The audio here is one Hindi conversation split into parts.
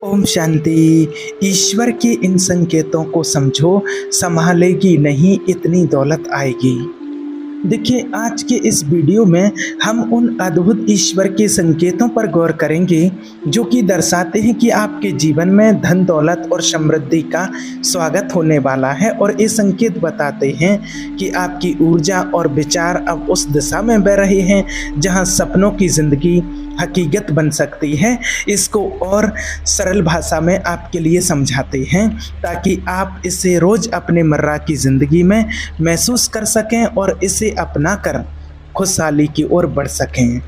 ओम शांति। ईश्वर के इन संकेतों को समझो, संभालेगी नहीं इतनी दौलत आएगी। देखिए, आज के इस वीडियो में हम उन अद्भुत ईश्वर के संकेतों पर गौर करेंगे जो कि दर्शाते हैं कि आपके जीवन में धन दौलत और समृद्धि का स्वागत होने वाला है। और ये संकेत बताते हैं कि आपकी ऊर्जा और विचार अब उस दिशा में बह रहे हैं जहां सपनों की जिंदगी हकीकत बन सकती है। इसको और सरल भाषा में आपके लिए समझाते हैं ताकि आप इसे रोज अपने मर्रा की ज़िंदगी में महसूस कर सकें और इसे अपना कर खुशहाली की ओर बढ़ सकें।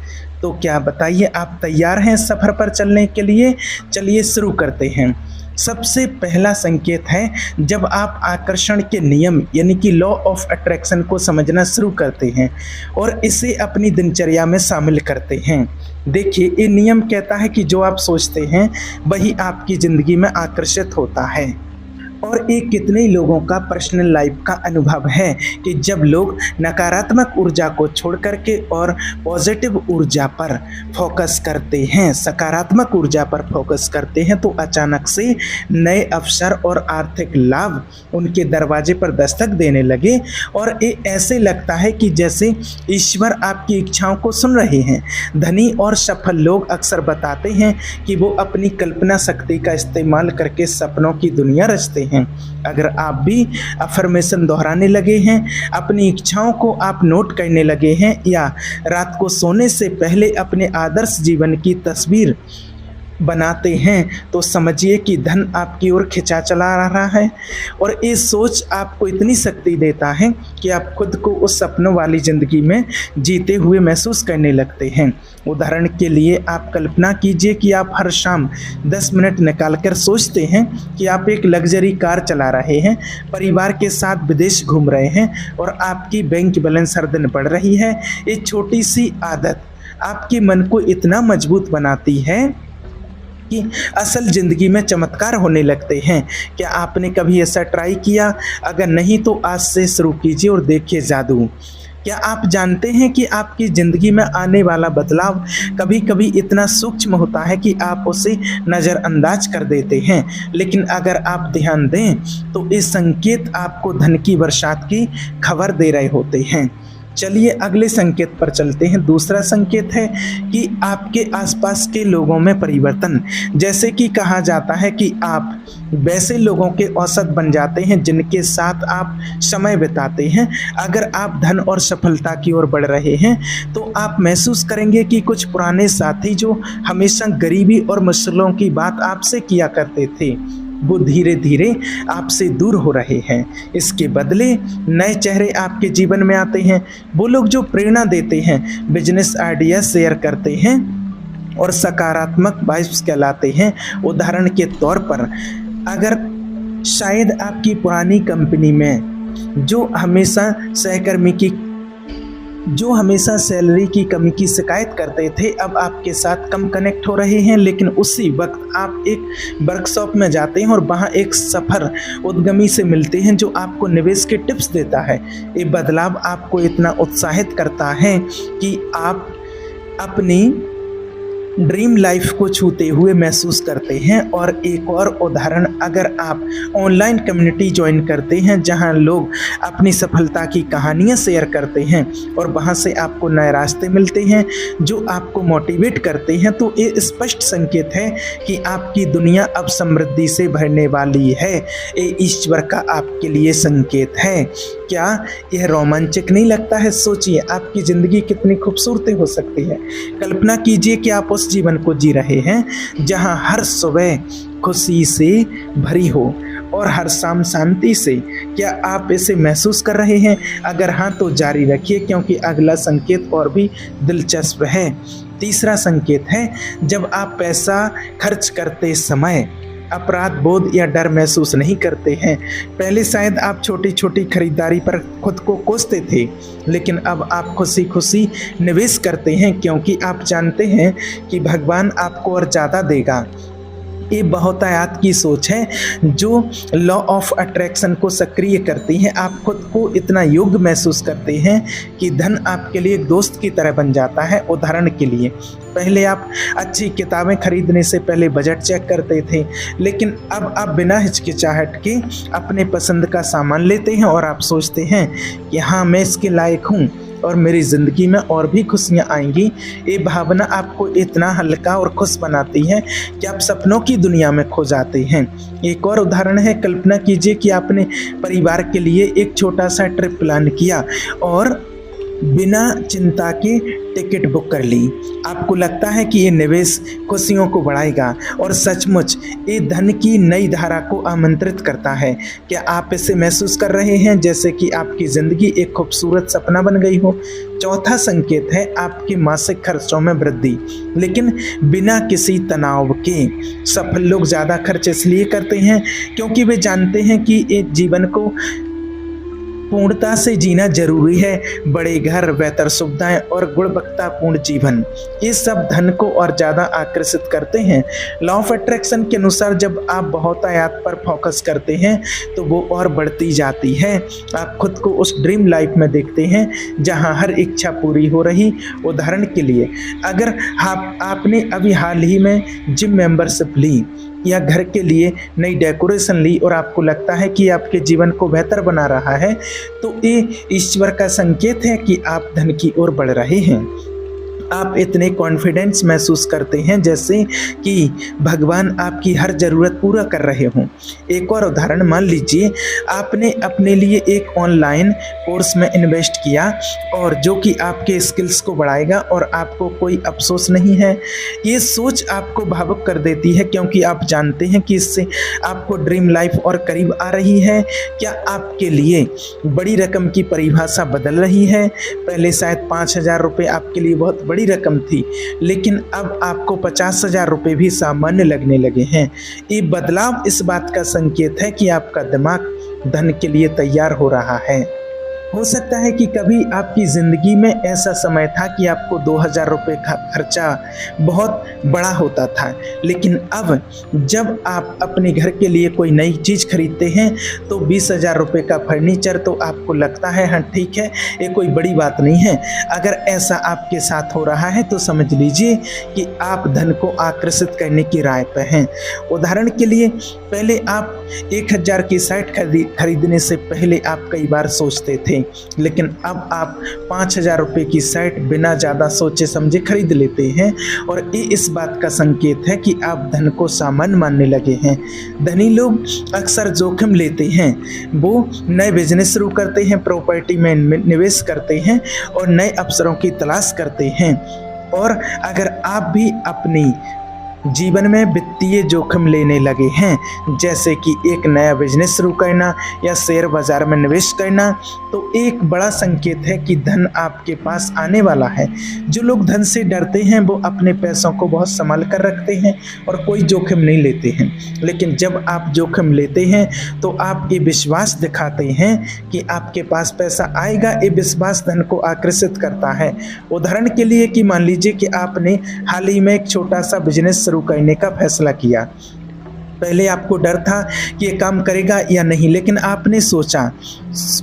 तो क्या बताइए, आप तैयार हैं सफ़र पर चलने के लिए? चलिए शुरू करते हैं। सबसे पहला संकेत है जब आप आकर्षण के नियम यानी कि लॉ ऑफ अट्रैक्शन को समझना शुरू करते हैं और इसे अपनी दिनचर्या में शामिल करते हैं। देखिए, ये नियम कहता है कि जो आप सोचते हैं वही आपकी ज़िंदगी में आकर्षित होता है। और ये कितने लोगों का पर्सनल लाइफ का अनुभव है कि जब लोग नकारात्मक ऊर्जा को छोड़ करके और पॉजिटिव ऊर्जा पर फोकस करते हैं, सकारात्मक ऊर्जा पर फोकस करते हैं, तो अचानक से नए अवसर और आर्थिक लाभ उनके दरवाजे पर दस्तक देने लगे। और ये ऐसे लगता है कि जैसे ईश्वर आपकी इच्छाओं को सुन रहे हैं। धनी और सफल लोग अक्सर बताते हैं कि वो अपनी कल्पना शक्ति का इस्तेमाल करके सपनों की दुनिया रचते हैं। अगर आप भी अफर्मेशन दोहराने लगे हैं, अपनी इच्छाओं को आप नोट करने लगे हैं या रात को सोने से पहले अपने आदर्श जीवन की तस्वीर बनाते हैं, तो समझिए कि धन आपकी ओर खिंचा चला रहा है। और ये सोच आपको इतनी शक्ति देता है कि आप खुद को उस सपनों वाली ज़िंदगी में जीते हुए महसूस करने लगते हैं। उदाहरण के लिए आप कल्पना कीजिए कि आप हर शाम 10 मिनट निकालकर सोचते हैं कि आप एक लग्जरी कार चला रहे हैं, परिवार के साथ विदेश घूम रहे हैं और आपकी बैंक बैलेंस हर दिन बढ़ रही है। ये छोटी सी आदत आपके मन को इतना मजबूत बनाती है कि असल ज़िंदगी में चमत्कार होने लगते हैं। क्या आपने कभी ऐसा ट्राई किया? अगर नहीं तो आज से शुरू कीजिए और देखिए जादू। क्या आप जानते हैं कि आपकी ज़िंदगी में आने वाला बदलाव कभी कभी इतना सूक्ष्म होता है कि आप उसे नज़रअंदाज कर देते हैं, लेकिन अगर आप ध्यान दें तो ये संकेत आपको धन की बरसात की खबर दे रहे होते हैं। चलिए अगले संकेत पर चलते हैं। दूसरा संकेत है कि आपके आसपास के लोगों में परिवर्तन। जैसे कि कहा जाता है कि आप वैसे लोगों के औसत बन जाते हैं जिनके साथ आप समय बिताते हैं। अगर आप धन और सफलता की ओर बढ़ रहे हैं तो आप महसूस करेंगे कि कुछ पुराने साथी जो हमेशा गरीबी और मुश्किलों की बात आपसे किया करते थे, वो धीरे धीरे आपसे दूर हो रहे हैं। इसके बदले नए चेहरे आपके जीवन में आते हैं। वो लोग जो प्रेरणा देते हैं, बिजनेस आइडिया शेयर करते हैं और सकारात्मक वाइब्स कहलाते हैं। उदाहरण के तौर पर, अगर शायद आपकी पुरानी कंपनी में जो हमेशा सैलरी की कमी की शिकायत करते थे, अब आपके साथ कम कनेक्ट हो रहे हैं। लेकिन उसी वक्त आप एक वर्कशॉप में जाते हैं और वहां एक सफल उद्यमी से मिलते हैं जो आपको निवेश के टिप्स देता है। ये बदलाव आपको इतना उत्साहित करता है कि आप अपनी ड्रीम लाइफ को छूते हुए महसूस करते हैं। और एक और उदाहरण, अगर आप ऑनलाइन कम्युनिटी ज्वाइन करते हैं जहां लोग अपनी सफलता की कहानियां शेयर करते हैं और वहां से आपको नए रास्ते मिलते हैं जो आपको मोटिवेट करते हैं, तो ये स्पष्ट संकेत है कि आपकी दुनिया अब समृद्धि से भरने वाली है। ये ईश्वर का आपके लिए संकेत है। क्या यह रोमांचक नहीं लगता है? सोचिए, आपकी ज़िंदगी कितनी खूबसूरत हो सकती है। कल्पना कीजिए कि आप उस जीवन को जी रहे हैं जहां हर सुबह खुशी से भरी हो और हर शाम शांति से। क्या आप इसे महसूस कर रहे हैं? अगर हाँ तो जारी रखिए, क्योंकि अगला संकेत और भी दिलचस्प है। तीसरा संकेत है जब आप पैसा खर्च करते समय अपराध बोध या डर महसूस नहीं करते हैं। पहले शायद आप छोटी छोटी खरीदारी पर खुद को कोसते थे, लेकिन अब आप खुशी खुशी निवेश करते हैं क्योंकि आप जानते हैं कि भगवान आपको और ज़्यादा देगा। ये बहुतायत की सोच है जो लॉ ऑफ अट्रैक्शन को सक्रिय करती है। आप खुद को इतना योग्य महसूस करते हैं कि धन आपके लिए एक दोस्त की तरह बन जाता है। उदाहरण के लिए, पहले आप अच्छी किताबें खरीदने से पहले बजट चेक करते थे, लेकिन अब आप बिना हिचकिचाहट के अपने पसंद का सामान लेते हैं और आप सोचते हैं कि हाँ, मैं इसके लायक हूँ और मेरी ज़िंदगी में और भी खुशियाँ आएंगी। ये भावना आपको इतना हल्का और खुश बनाती है कि आप सपनों की दुनिया में खो जाते हैं। एक और उदाहरण है, कल्पना कीजिए कि आपने परिवार के लिए एक छोटा सा ट्रिप प्लान किया और बिना चिंता के टिकट बुक कर ली। आपको लगता है कि ये निवेश खुशियों को बढ़ाएगा और सचमुच ये धन की नई धारा को आमंत्रित करता है। क्या आप इसे महसूस कर रहे हैं जैसे कि आपकी ज़िंदगी एक खूबसूरत सपना बन गई हो? चौथा संकेत है आपके मासिक खर्चों में वृद्धि, लेकिन बिना किसी तनाव के। सफल लोग ज़्यादा खर्च इसलिए करते हैं क्योंकि वे जानते हैं कि एक जीवन को पूर्णता से जीना जरूरी है। बड़े घर, बेहतर सुविधाएं और गुणवत्तापूर्ण जीवन, ये सब धन को और ज़्यादा आकर्षित करते हैं। लॉ ऑफ अट्रैक्शन के अनुसार जब आप बहुत आयात पर फोकस करते हैं तो वो और बढ़ती जाती है। आप खुद को उस ड्रीम लाइफ में देखते हैं जहां हर इच्छा पूरी हो रही। उदाहरण के लिए, अगर आपने अभी हाल ही में जिम मेंबरशिप ली या घर के लिए नई डेकोरेशन ली और आपको लगता है कि आपके जीवन को बेहतर बना रहा है, तो ये ईश्वर का संकेत है कि आप धन की ओर बढ़ रहे हैं। आप इतने कॉन्फिडेंस महसूस करते हैं जैसे कि भगवान आपकी हर ज़रूरत पूरा कर रहे हों। एक और उदाहरण, मान लीजिए आपने अपने लिए एक ऑनलाइन कोर्स में इन्वेस्ट किया और जो कि आपके स्किल्स को बढ़ाएगा और आपको कोई अफसोस नहीं है। ये सोच आपको भावुक कर देती है क्योंकि आप जानते हैं कि इससे आपको ड्रीम लाइफ और करीब आ रही है। क्या आपके लिए बड़ी रकम की परिभाषा बदल रही है? पहले शायद 5,000 रुपये आपके लिए बहुत बड़ी रकम थी, लेकिन अब आपको 50,000 रुपये भी सामान्य लगने लगे हैं। ये बदलाव इस बात का संकेत है कि आपका दिमाग धन के लिए तैयार हो रहा है। हो सकता है कि कभी आपकी ज़िंदगी में ऐसा समय था कि आपको 2,000 रुपये का खर्चा बहुत बड़ा होता था, लेकिन अब जब आप अपने घर के लिए कोई नई चीज़ खरीदते हैं तो 20,000 रुपये का फर्नीचर तो आपको लगता है हाँ ठीक है, ये कोई बड़ी बात नहीं है। अगर ऐसा आपके साथ हो रहा है तो समझ लीजिए कि आप धन को आकर्षित करने की राह पर हैं। उदाहरण के लिए, पहले आप 1,000 की शर्ट खरीदने से पहले आप कई बार सोचते थे, लेकिन अब आप 5,000 रुपये की शर्ट बिना ज़्यादा सोचे समझे खरीद लेते हैं और ये इस बात का संकेत है कि आप धन को सामान्य मानने लगे हैं। धनी लोग अक्सर जोखिम लेते हैं। वो नए बिजनेस शुरू करते हैं, प्रॉपर्टी में निवेश करते हैं और नए अवसरों की तलाश करते हैं। और अगर आप भी अपनी जीवन में वित्तीय जोखिम लेने लगे हैं, जैसे कि एक नया बिजनेस शुरू करना या शेयर बाजार में निवेश करना, तो एक बड़ा संकेत है कि धन आपके पास आने वाला है। जो लोग धन से डरते हैं वो अपने पैसों को बहुत संभाल कर रखते हैं और कोई जोखिम नहीं लेते हैं, लेकिन जब आप जोखिम लेते हैं तो आप ये विश्वास दिखाते हैं कि आपके पास पैसा आएगा। ये विश्वास धन को आकर्षित करता है। उदाहरण के लिए कि मान लीजिए कि आपने हाल ही में एक छोटा सा बिजनेस शुरू करने का फैसला किया। पहले आपको डर था कि ये काम करेगा या नहीं, लेकिन आपने सोचा,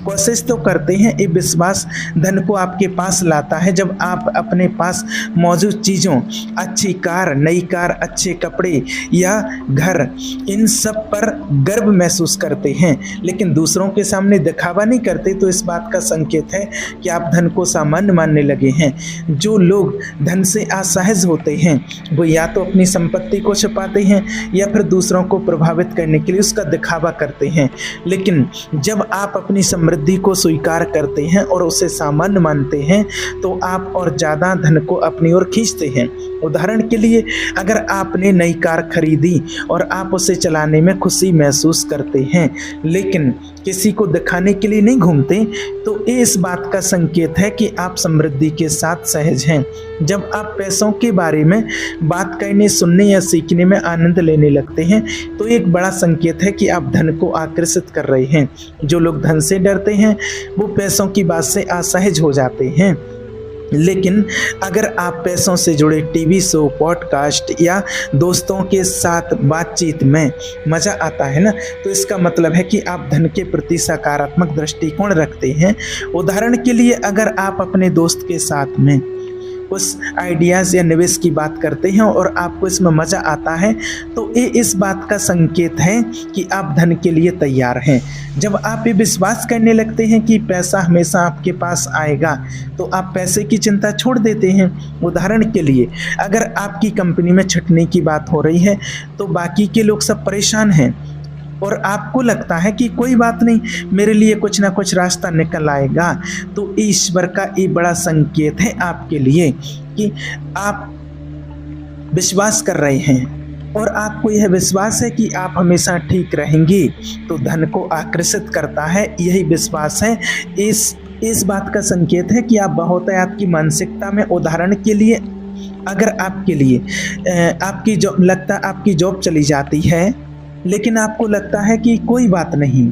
कोशिश तो करते हैं। ये विश्वास धन को आपके पास लाता है जब आप अपने पास मौजूद चीज़ों, अच्छी कार, नई कार, अच्छे कपड़े या घर, इन सब पर गर्व महसूस करते हैं, लेकिन दूसरों के सामने दिखावा नहीं करते, तो इस बात का संकेत है कि आप धन को सामान्य मानने लगे हैं। जो लोग धन से असहज होते हैं वो या तो अपनी संपत्ति को छिपाते हैं या फिर दूसरों को प्रभावित करने के लिए उसका दिखावा करते हैं। लेकिन जब आप अपनी समृद्धि को स्वीकार करते हैं और उसे सामान्य मानते हैं तो आप और ज़्यादा धन को अपनी ओर खींचते हैं। उदाहरण के लिए, अगर आपने नई कार खरीदी और आप उसे चलाने में खुशी महसूस करते हैं लेकिन किसी को दिखाने के लिए नहीं घूमते, तो ये इस बात का संकेत है कि आप समृद्धि के साथ सहज हैं। जब आप पैसों के बारे में बात करने, सुनने या सीखने में आनंद लेने लगते हैं तो एक बड़ा संकेत है कि आप धन को आकर्षित कर रहे हैं। जो लोग धन से डरते हैं वो पैसों की बात से असहज हो जाते हैं, लेकिन अगर आप पैसों से जुड़े टीवी शो, पॉडकास्ट या दोस्तों के साथ बातचीत में मज़ा आता है ना, तो इसका मतलब है कि आप धन के प्रति सकारात्मक दृष्टिकोण रखते हैं। उदाहरण के लिए, अगर आप अपने दोस्त के साथ में उस आइडियाज़ या निवेश की बात करते हैं और आपको इसमें मज़ा आता है, तो ये इस बात का संकेत है कि आप धन के लिए तैयार हैं। जब आप ये विश्वास करने लगते हैं कि पैसा हमेशा आपके पास आएगा, तो आप पैसे की चिंता छोड़ देते हैं। उदाहरण के लिए, अगर आपकी कंपनी में छँटनी की बात हो रही है, तो बाकी के लोग सब परेशान हैं और आपको लगता है कि कोई बात नहीं, मेरे लिए कुछ ना कुछ रास्ता निकल आएगा, तो ईश्वर का ये बड़ा संकेत है आपके लिए कि आप विश्वास कर रहे हैं और आपको यह विश्वास है कि आप हमेशा ठीक रहेंगे, तो धन को आकर्षित करता है। यही विश्वास है, इस बात का संकेत है कि आप बहुतायत की मानसिकता में, उदाहरण के लिए अगर आपके लिए आपकी जॉब चली जाती है, लेकिन आपको लगता है कि कोई बात नहीं,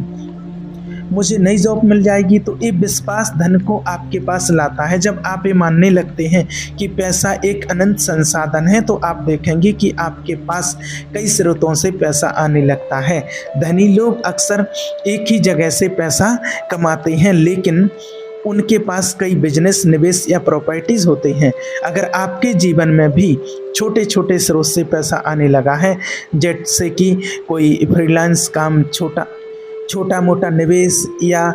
मुझे नई जॉब मिल जाएगी, तो ये विश्वास धन को आपके पास लाता है। जब आप ये मानने लगते हैं कि पैसा एक अनंत संसाधन है, तो आप देखेंगे कि आपके पास कई स्रोतों से पैसा आने लगता है। धनी लोग अक्सर एक ही जगह से पैसा कमाते हैं, लेकिन उनके पास कई बिजनेस, निवेश या प्रॉपर्टीज़ होते हैं। अगर आपके जीवन में भी छोटे छोटे स्रोत से पैसा आने लगा है, जैसे कि कोई फ्रीलांस काम, छोटा मोटा निवेश या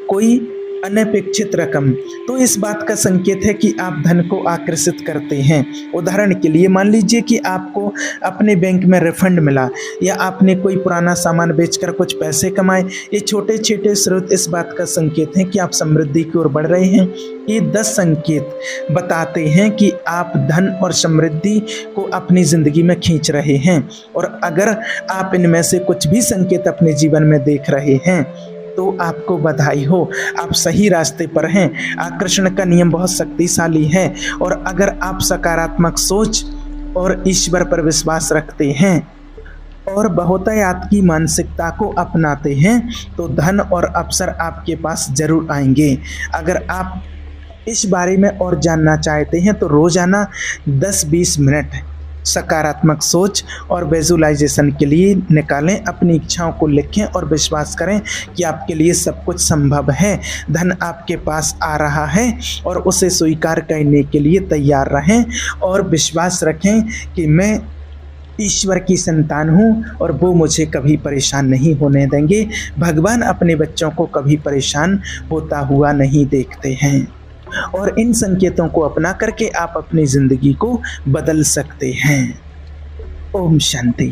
कोई अनपेक्षित रकम, तो इस बात का संकेत है कि आप धन को आकर्षित करते हैं। उदाहरण के लिए मान लीजिए कि आपको अपने बैंक में रिफंड मिला या आपने कोई पुराना सामान बेचकर कुछ पैसे कमाए। ये छोटे छोटे स्रोत इस बात का संकेत हैं कि आप समृद्धि की ओर बढ़ रहे हैं। ये 10 संकेत बताते हैं कि आप धन और समृद्धि को अपनी ज़िंदगी में खींच रहे हैं। और अगर आप इनमें से कुछ भी संकेत अपने जीवन में देख रहे हैं, तो आपको बधाई हो, आप सही रास्ते पर हैं। आकर्षण का नियम बहुत शक्तिशाली है और अगर आप सकारात्मक सोच और ईश्वर पर विश्वास रखते हैं और बहुतायत की मानसिकता को अपनाते हैं, तो धन और अवसर आपके पास जरूर आएंगे। अगर आप इस बारे में और जानना चाहते हैं, तो रोज़ाना 10-20 मिनट सकारात्मक सोच और विजुअलाइजेशन के लिए निकालें। अपनी इच्छाओं को लिखें और विश्वास करें कि आपके लिए सब कुछ संभव है। धन आपके पास आ रहा है और उसे स्वीकार करने के लिए तैयार रहें और विश्वास रखें कि मैं ईश्वर की संतान हूँ और वो मुझे कभी परेशान नहीं होने देंगे। भगवान अपने बच्चों को कभी परेशान होता हुआ नहीं देखते हैं और इन संकेतों को अपना करके आप अपनी ज़िंदगी को बदल सकते हैं। ओम शांति।